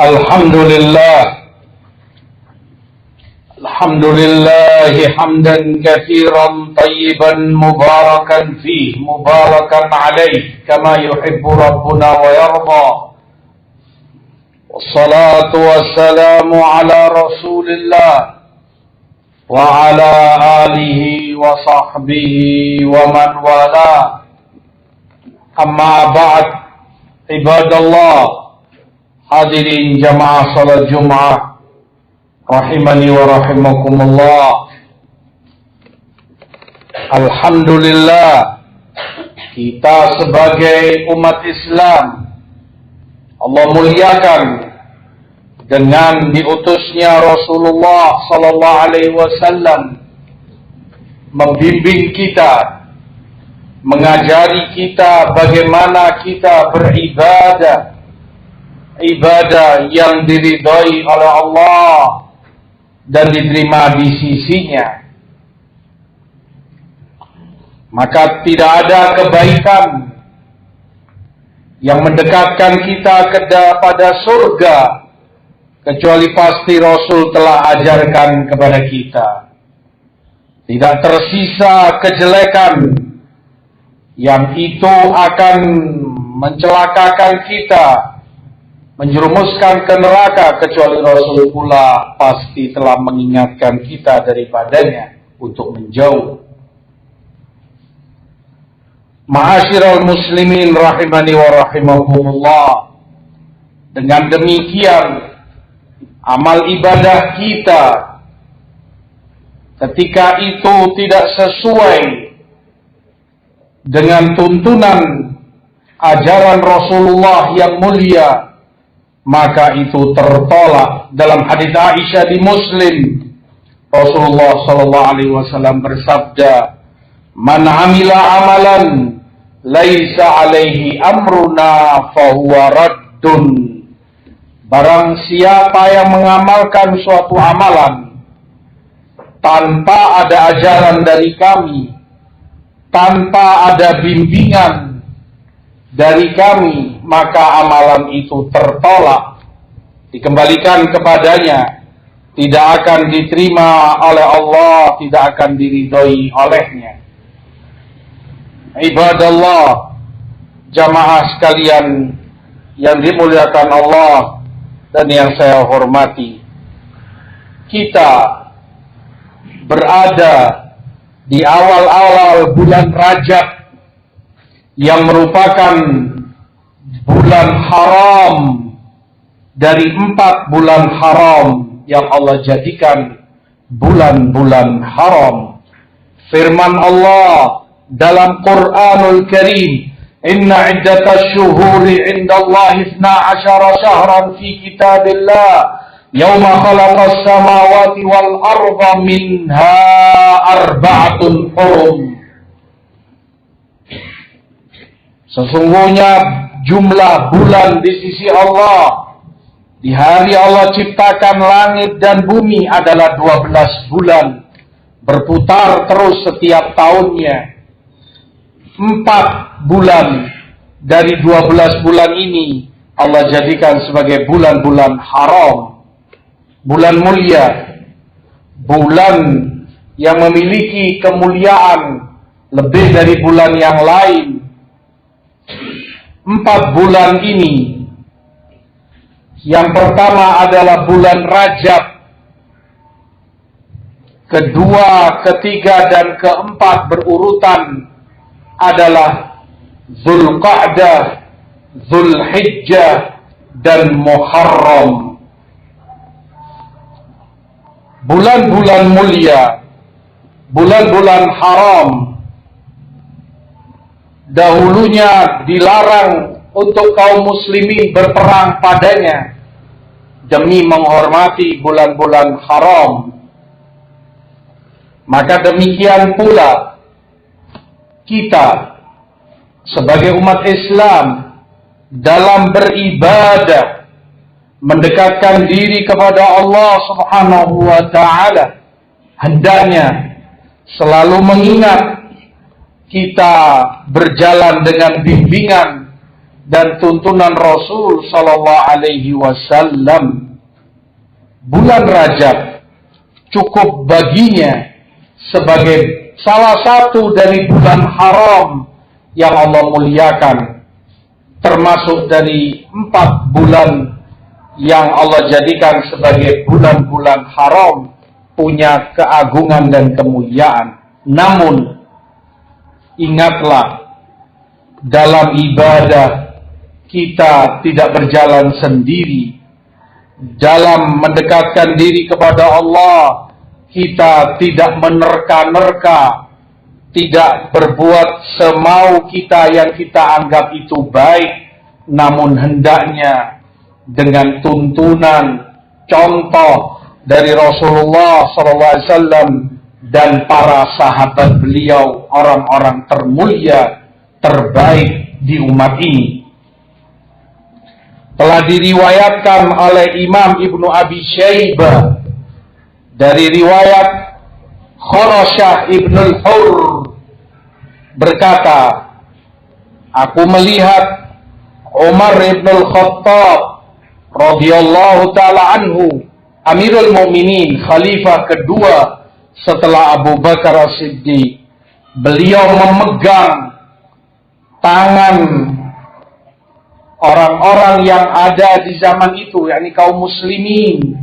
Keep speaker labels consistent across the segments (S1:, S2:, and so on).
S1: Alhamdulillah hamdan katsiran tayyiban mubarakan fih mubarakan alaih kama yuhibbu rabbuna wa yarda. Wassalatu wassalamu ala rasulillah wa ala alihi wa sahbihi wa man wala. Amma ba'd, ibadallah, hadirin jamaah salat Jumat rahimani wa rahimakumullah. Alhamdulillah, kita sebagai umat Islam Allah muliakan dengan diutusnya Rasulullah sallallahu alaihi wasallam membimbing kita, mengajari kita bagaimana kita beribadah, ibadah yang diridhai oleh Allah dan diterima di sisinya. Maka tidak ada kebaikan yang mendekatkan kita kepada surga kecuali pasti Rasul telah ajarkan kepada kita. Tidak tersisa kejelekan yang itu akan mencelakakan kita, menjerumuskan ke neraka, kecuali Rasul pula pasti telah mengingatkan kita daripadanya untuk menjauh. Ma'asyiral muslimin rahimani wa rahimakumullah. Dengan demikian, amal ibadah kita ketika itu tidak sesuai dengan tuntunan ajaran Rasulullah yang mulia, maka itu tertolak. Dalam hadis Aisyah di Muslim, Rasulullah sallallahu alaihi wasallam bersabda, "Man 'amila amalan laisa alaihi amruna fahuwa raddun." Barang siapa yang mengamalkan suatu amalan tanpa ada ajaran dari kami, tanpa ada bimbingan dari kami, maka amalan itu tertolak, dikembalikan kepadanya, tidak akan diterima oleh Allah, tidak akan diridhoi olehnya. Ibadallah, jamaah sekalian yang dimuliakan Allah dan yang saya hormati, kita berada di awal-awal bulan Rajab yang merupakan bulan haram dari 4 bulan haram yang Allah jadikan bulan-bulan haram. Firman Allah dalam Quranul Karim, "Inna iddatash shuhuri 'indallahi 12 shahran fi kitabillah yauma khalaqas samawati wal arda minha arba'atun hurum." Sesungguhnya jumlah bulan di sisi Allah di hari Allah ciptakan langit dan bumi adalah 12 bulan, berputar terus setiap tahunnya. 4 bulan dari 12 bulan ini Allah jadikan sebagai bulan-bulan haram, bulan mulia, bulan yang memiliki kemuliaan lebih dari bulan yang lain. 4 bulan ini, yang pertama adalah bulan Rajab, kedua, ketiga, dan keempat berurutan adalah Zulqa'dah, Zulhijjah, dan Muharram. Bulan-bulan mulia, bulan-bulan haram, dahulunya dilarang untuk kaum muslimin berperang padanya demi menghormati bulan-bulan haram. Maka demikian pula kita sebagai umat Islam dalam beribadah, mendekatkan diri kepada Allah Subhanahu wa ta'ala, hendaknya selalu mengingat kita berjalan dengan bimbingan dan tuntunan Rasul sallallahu alaihi wasallam. Bulan Rajab cukup baginya sebagai salah satu dari bulan haram yang Allah muliakan, termasuk dari 4 bulan yang Allah jadikan sebagai bulan-bulan haram, punya keagungan dan kemuliaan. Namun ingatlah, dalam ibadah kita tidak berjalan sendiri. Dalam mendekatkan diri kepada Allah, kita tidak menerka-nerka, tidak berbuat semau kita yang kita anggap itu baik, namun hendaknya dengan tuntunan contoh dari Rasulullah SAW dan para sahabat beliau, orang-orang termulia, terbaik di umat ini. Telah diriwayatkan oleh Imam Ibnu Abi Syaibah dari riwayat Khurasyah Ibnul Hur berkata, aku melihat Umar Ibnul Khattab radhiyallahu taala anhu, Amirul Mukminin, khalifah kedua setelah Abu Bakar As-Siddiq. Beliau memegang tangan orang-orang yang ada di zaman itu, yakni kaum muslimin,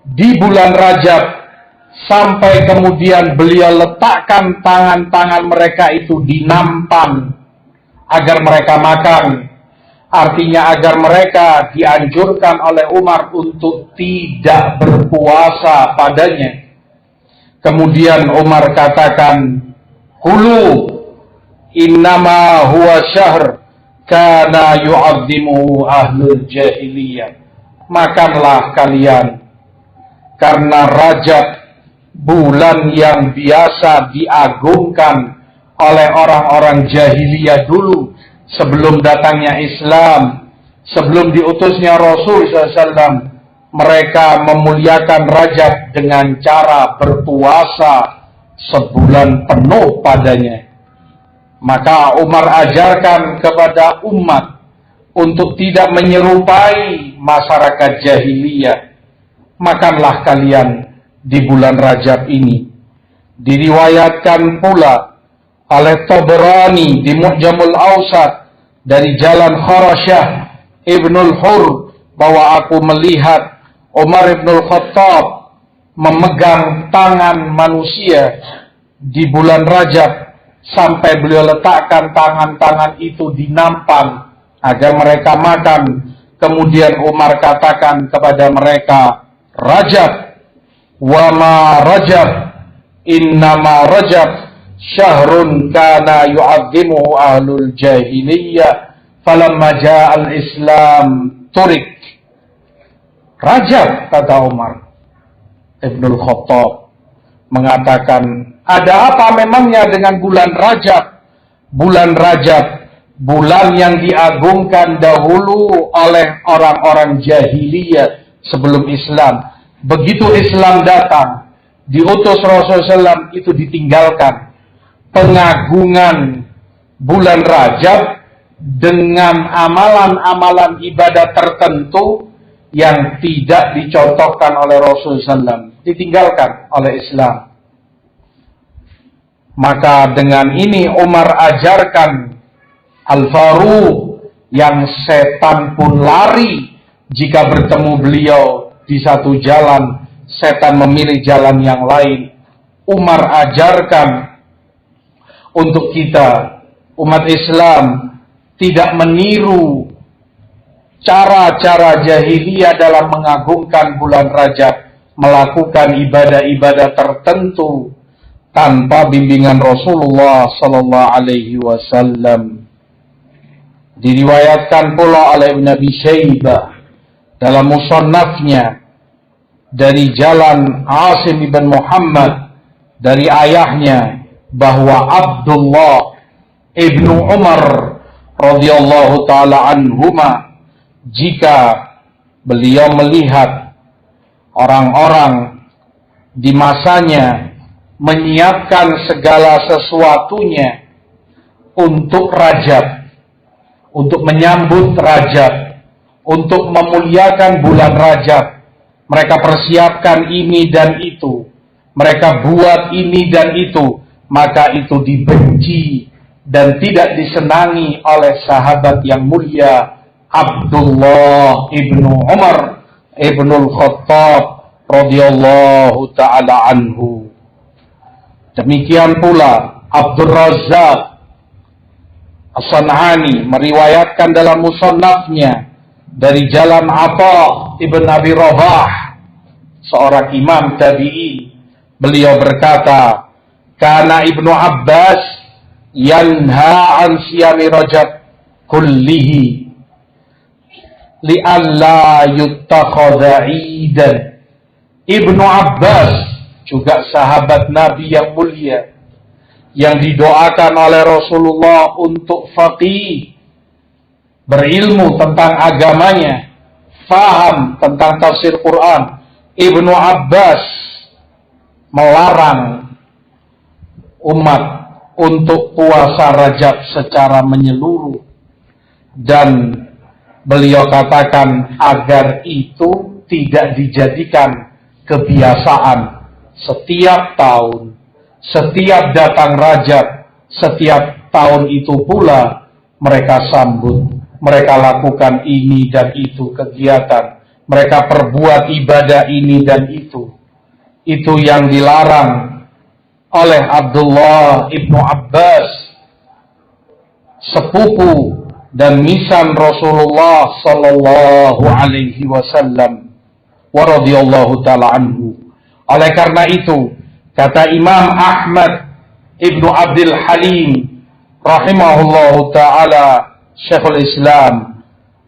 S1: di bulan Rajab, sampai kemudian beliau letakkan tangan-tangan mereka itu di nampan agar mereka makan. Artinya agar mereka dianjurkan oleh Umar untuk tidak berpuasa padanya. Kemudian Umar katakan, "Kulu innama huwa syahr kana yu'azzimu ahlul jahiliyah." Makanlah kalian, karena Rajab bulan yang biasa diagungkan oleh orang-orang jahiliyah dulu, sebelum datangnya Islam, sebelum diutusnya Rasul SAW. Mereka memuliakan Rajab dengan cara berpuasa sebulan penuh padanya. Maka Umar ajarkan kepada umat untuk tidak menyerupai masyarakat jahiliyah. Makanlah kalian di bulan Rajab ini. Diriwayatkan pula oleh Tabrani di Mu'jamul Awsat dari jalan Khurasyah Ibnul Hur bahwa aku melihat Umar Ibnul Khattab memegang tangan manusia di bulan Rajab sampai beliau letakkan tangan-tangan itu di nampan agar mereka makan. Kemudian Umar katakan kepada mereka, Rajab, wa ma Rajab, innama Rajab syahrun kana yu'azzimuhu ahlul jahiliyah falamma ja'al Islam turik. Rajab, kata Umar Ibnul Khattab, mengatakan, ada apa memangnya dengan bulan Rajab? Bulan Rajab, bulan yang diagungkan dahulu oleh orang-orang jahiliyah sebelum Islam. Begitu Islam datang, diutus Rasulullah SAW, itu ditinggalkan. Pengagungan bulan Rajab dengan amalan-amalan ibadah tertentu yang tidak dicontohkan oleh Rasulullah SAW, ditinggalkan oleh Islam. Maka dengan ini Umar ajarkan Al-Faruq yang setan pun lari jika bertemu beliau di satu jalan, setan memilih jalan yang lain. Umar ajarkan untuk kita, umat Islam, tidak meniru cara-cara jahiliyah dalam mengagungkan bulan Rajab, melakukan ibadah-ibadah tertentu tanpa bimbingan Rasulullah sallallahu alaihi wasallam. Diriwayatkan pula oleh Ibnu Abi Syaibah dalam musannafnya dari jalan Asim bin Muhammad dari ayahnya bahwa Abdullah ibnu Umar radhiyallahu taala anhuma, jika beliau melihat orang-orang di masanya menyiapkan segala sesuatunya untuk Rajab, untuk menyambut Rajab, untuk memuliakan bulan Rajab. Mereka persiapkan ini dan itu, mereka buat ini dan itu, maka itu dibenci dan tidak disenangi oleh sahabat yang mulia Abdullah ibnu Umar ibnul Khattab radhiyallahu ta'ala anhu. Demikian pula Abdul Razzaq As-San'ani meriwayatkan dalam musannafnya dari jalan Atha ibn Abi Rabah, seorang imam tabi'in. Beliau berkata, kana Ibnu Abbas yanha an siyami Rajab kullihi li'alla yuttakhadha idan. Ibnu Abbas, juga sahabat Nabi yang mulia, yang didoakan oleh Rasulullah untuk faqih, berilmu tentang agamanya, faham tentang tafsir Quran. Ibnu Abbas melarang umat untuk puasa Rajab secara menyeluruh, dan beliau katakan agar itu tidak dijadikan kebiasaan. Setiap tahun, setiap datang Rajab, setiap tahun itu pula mereka sambut, mereka lakukan ini dan itu kegiatan, mereka perbuat ibadah ini dan itu. Itu yang dilarang oleh Abdullah ibnu Abbas, sepupu dan misan Rasulullah sallallahu alaihi wasallam wa radhiyallahu ta'ala anhu. Oleh karena itu, kata Imam Ahmad ibnu Abdul Halim rahimahullahu ta'ala, Syekhul Islam,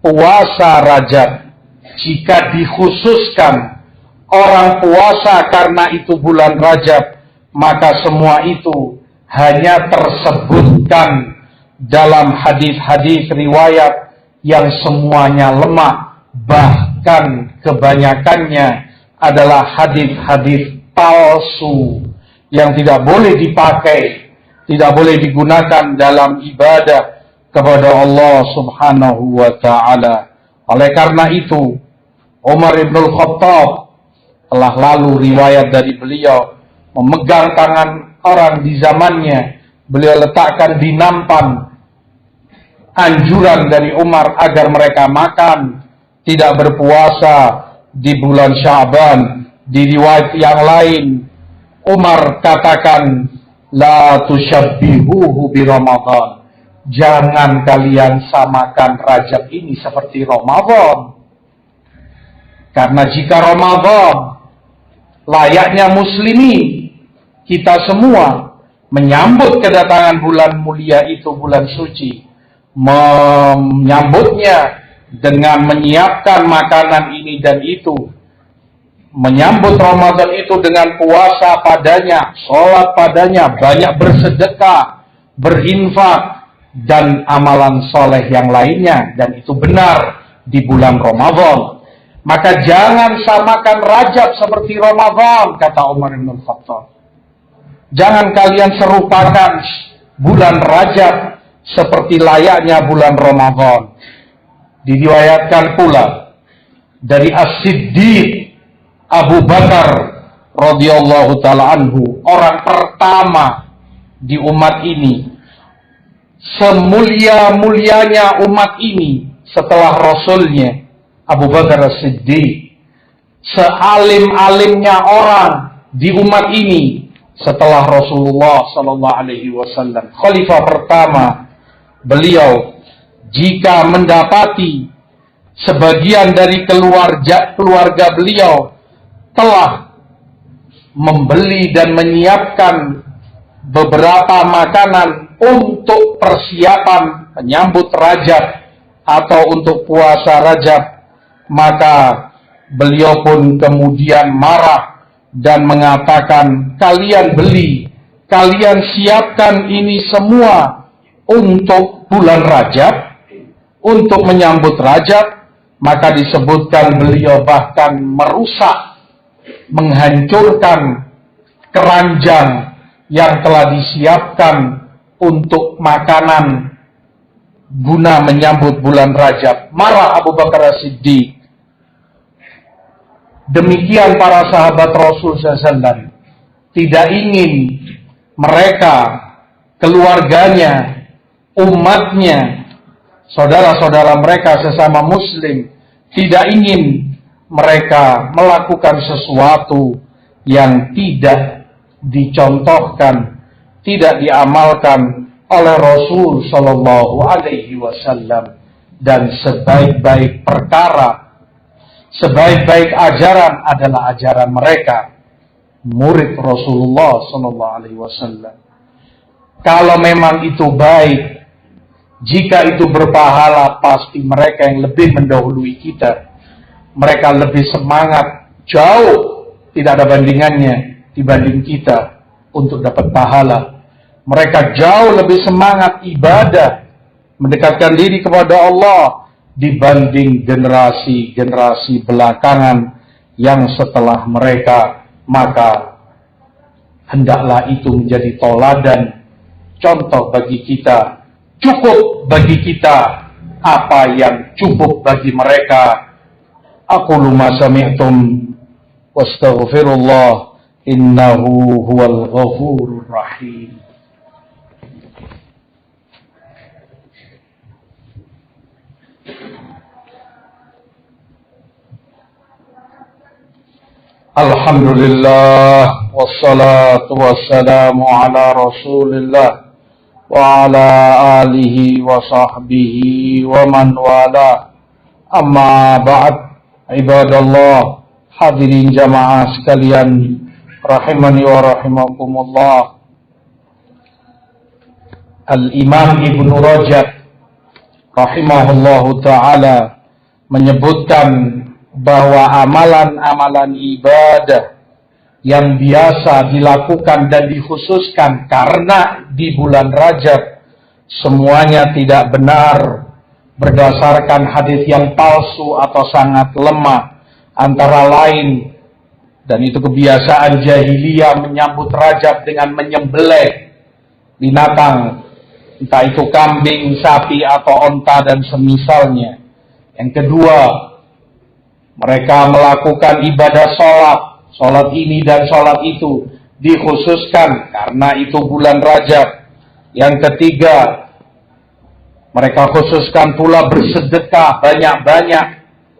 S1: puasa Rajab jika dikhususkan orang puasa karena itu bulan Rajab, maka semua itu hanya tersebutkan dalam hadis-hadis riwayat yang semuanya lemah, bahkan kebanyakannya adalah hadis-hadis palsu yang tidak boleh dipakai, tidak boleh digunakan dalam ibadah kepada Allah Subhanahu wa ta'ala. Oleh karena itu, Umar ibnul Khattab telah lalu riwayat dari beliau memegang tangan orang di zamannya, beliau letakkan di nampan anjuran dari Umar agar mereka makan, tidak berpuasa di bulan Sya'ban. Di riwayat yang lain, Umar katakan, la tusyabbihuhu bi Ramadan. Jangan kalian samakan Rajab ini seperti Ramadan. Karena jika Ramadan layaknya muslimin, kita semua menyambut kedatangan bulan mulia itu, bulan suci, menyambutnya dengan menyiapkan makanan ini dan itu, menyambut Ramadan itu dengan puasa padanya, sholat padanya, banyak bersedekah, berinfak, dan amalan soleh yang lainnya, dan itu benar di bulan Ramadan. Maka jangan samakan Rajab seperti Ramadan, kata Umar bin Khattab. Jangan kalian serupakan bulan Rajab seperti layaknya bulan Ramadan. Diriwayatkan pula dari As-Siddiq Abu Bakar radhiyallahu ta'ala anhu, orang pertama di umat ini, semulia-mulianya umat ini setelah Rasulnya, Abu Bakar As-Siddiq, sealim-alimnya orang di umat ini setelah Rasulullah sallallahu alaihi wasallam, khalifah pertama. Beliau jika mendapati sebagian dari keluarga beliau telah membeli dan menyiapkan beberapa makanan untuk persiapan menyambut Rajab atau untuk puasa Rajab, maka beliau pun kemudian marah dan mengatakan, kalian beli, kalian siapkan ini semua untuk bulan Rajab, untuk menyambut Rajab. Maka disebutkan beliau bahkan merusak, menghancurkan keranjang yang telah disiapkan untuk makanan guna menyambut bulan Rajab. Marah Abu Bakar As-Siddiq. Demikian para sahabat Rasul SAW. Tidak ingin mereka, keluarganya, umatnya, saudara-saudara mereka sesama muslim, tidak ingin mereka melakukan sesuatu yang tidak dicontohkan, tidak diamalkan oleh Rasul Shallallahu Alaihi Wasallam. Dan sebaik-baik perkara, sebaik-baik ajaran adalah ajaran mereka, murid Rasulullah Shallallahu Alaihi Wasallam. Kalau memang itu baik, jika itu berpahala, pasti mereka yang lebih mendahului kita. Mereka lebih semangat, jauh tidak ada bandingannya dibanding kita untuk dapat pahala. Mereka jauh lebih semangat ibadah, mendekatkan diri kepada Allah dibanding generasi-generasi belakangan yang setelah mereka. Maka hendaklah itu menjadi toladan, contoh bagi kita. Cukup bagi kita apa yang cukup bagi mereka. Aqulu ma sami'tum wastaghfirullah innahu huwal ghafurur rahim. Alhamdulillah wassalatu wassalamu ala Rasulillah wa ala alihi wa sahbihi wa man wala. Amma ba'd, ibadallah, hadirin jamaah sekalian rahimani wa rahimakumullah. Al-Imam Ibnu Rajab rahimahullahu ta'ala menyebutkan bahwa amalan-amalan ibadah yang biasa dilakukan dan dikhususkan karena di bulan Rajab semuanya tidak benar berdasarkan hadis yang palsu atau sangat lemah. Antara lain, dan itu kebiasaan jahiliyah menyambut Rajab dengan menyembelih binatang, entah itu kambing, sapi atau onta dan semisalnya. Yang kedua, mereka melakukan ibadah sholat ini dan sholat itu dikhususkan karena itu bulan Rajab. Yang ketiga, mereka khususkan pula bersedekah banyak-banyak,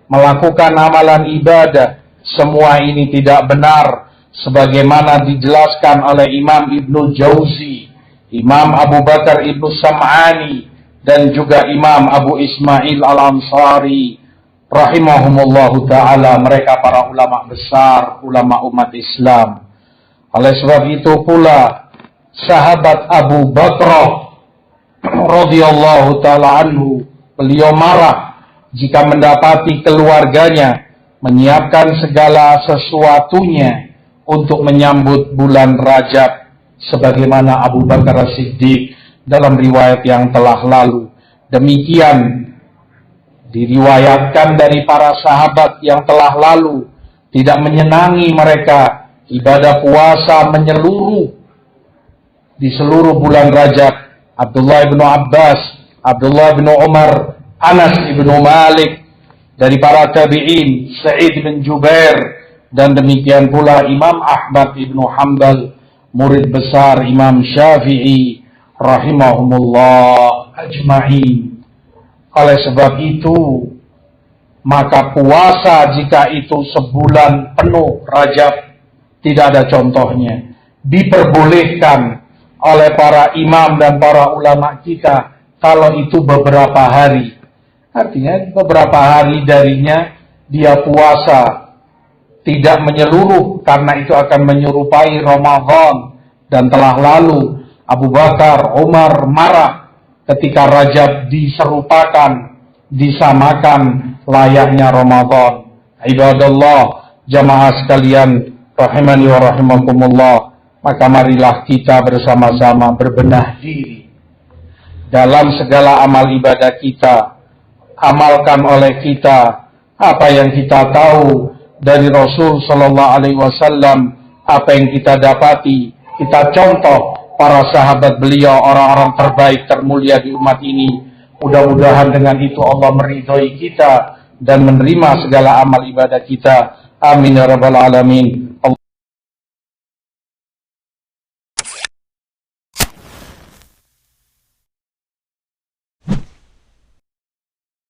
S1: melakukan amalan ibadah. Semua ini tidak benar, sebagaimana dijelaskan oleh Imam Ibnu Jauzi, Imam Abu Bakar Ibnu Sam'ani, dan juga Imam Abu Ismail Al-Ansari rahimahumullahu ta'ala. Mereka para ulama besar, ulama umat Islam. Oleh sebab itu pula sahabat Abu Bakar radhiyallahu ta'ala anhu, beliau marah jika mendapati keluarganya menyiapkan segala sesuatunya untuk menyambut bulan Rajab, sebagaimana Abu Bakar As-Siddiq dalam riwayat yang telah lalu. Demikian diriwayatkan dari para sahabat yang telah lalu, tidak menyenangi mereka ibadah puasa menyeluruh di seluruh bulan Rajab. Abdullah bin Abbas, Abdullah bin Umar, Anas bin Malik, dari para tabi'in, Sa'id bin Jubair, dan demikian pula Imam Ahmad bin Hanbal, murid besar Imam Syafi'i rahimahumullah ajma'in. Oleh sebab itu, maka puasa jika itu sebulan penuh Rajab tidak ada contohnya. Diperbolehkan oleh para imam dan para ulama kita kalau itu beberapa hari. Artinya beberapa hari darinya dia puasa, tidak menyeluruh karena itu akan menyerupai Ramadan. Dan telah lalu Abu Bakar, Umar marah ketika Rajab diserupakan, disamakan layaknya Ramadan. Ibadallah, jamaah sekalian rahimani wa rahimakumullah, maka marilah kita bersama-sama berbenah diri dalam segala amal ibadah kita. Amalkan oleh kita apa yang kita tahu dari Rasul Sallallahu Alaihi Wasallam, apa yang kita dapati, kita contoh para sahabat beliau, orang-orang terbaik termulia di umat ini. Mudah-mudahan dengan itu Allah meridhoi kita dan menerima segala amal ibadah kita. Amin ya rabbal alamin.